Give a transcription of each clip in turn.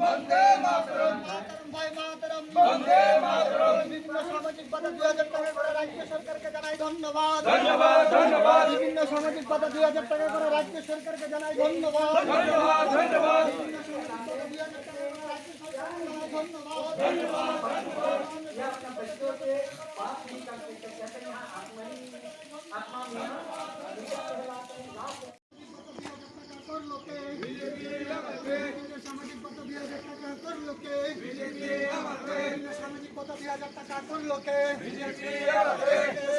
বন্দে মাতরম ভাই মাতরম বন্দে মাতরম বিভিন্ন সামাজিক বাধা 2000 টাকা করে রাজ্য সরকারকে জানাই ধন্যবাদ ধন্যবাদ ধন্যবাদ বিভিন্ন সামাজিক বাধা 2000 টাকা করে রাজ্য সরকারকে জানাই ধন্যবাদ ধন্যবাদ ধন্যবাদ বিভিন্ন সামাজিক বাধা 2000 টাকা করে রাজ্য সরকারকে জানাই ধন্যবাদ সামাজিক বাধা 2000 টাকা করলো কে সামাজিক বাধা 2000 টাকা করলো কে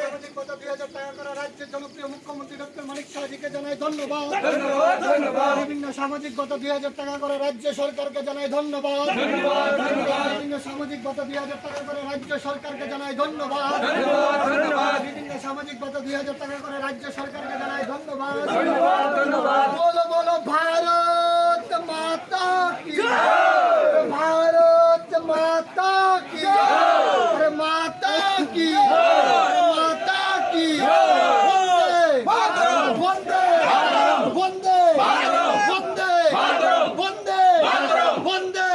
সামাজিক বাধা 2000 টাকা করে রাজ্যের জনপ্রিয় মুখ্যমন্ত্রী ডক্টর মানিক সাহাজিকে জানাই ধন্যবাদ ধন্যবাদ ধন্যবাদ বিভিন্ন সামাজিক বাধা 2000 টাকা করে রাজ্য সরকারকে জানাই ধন্যবাদ ধন্যবাদ ধন্যবাদ বিভিন্ন সামাজিক বাধা 2000 টাকা করে রাজ্য সরকারকে জানাই ধন্যবাদ ধন্যবাদ ধন্যবাদ বিভিন্ন সামাজিক বাধা 2000 টাকা করে রাজ্য সরকারকে জানাই ধন্যবাদ ধন্যবাদ ধন্যবাদ বলো বলো ভারত মাতা কি भारत माता की अरे माता की माता की वंदे वंदे वंदे वंदे वंदे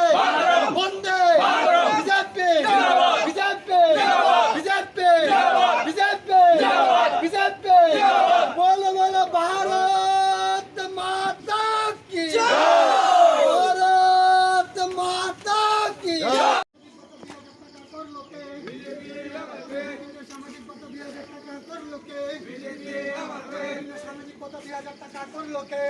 वंदे BJP BJP BJP BJP BJP बोलो बोलो भारत माता की সামাজিক বাধা 2000 টাকা করলো কে সামাজিক বাধা 2000 টাকা করলো কে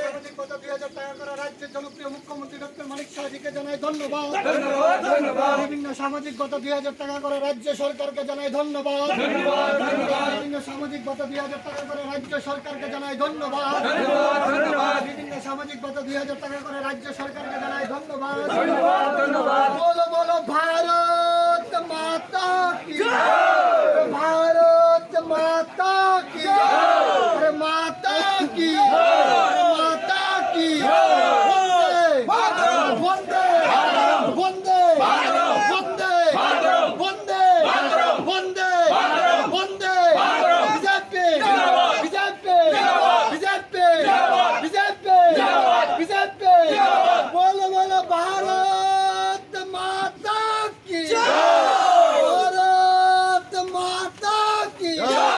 সামাজিক বাধা 2000 টাকা করে রাজ্যের জনপ্রিয় মুখ্যমন্ত্রী ডক্টর মানিক সাহাজিকে জানাই ধন্যবাদ ধন্যবাদ ধন্যবাদ বিভিন্ন সামাজিক বাধা 2000 টাকা করে রাজ্য সরকারকে জানাই ধন্যবাদ ধন্যবাদ ধন্যবাদ বিভিন্ন সামাজিক বাধা 2000 টাকা করে রাজ্য সরকারকে জানাই ধন্যবাদ ধন্যবাদ ধন্যবাদ বিভিন্ন সামাজিক বাধা 2000 টাকা করে রাজ্য সরকারকে জানাই ধন্যবাদ ধন্যবাদ ধন্যবাদ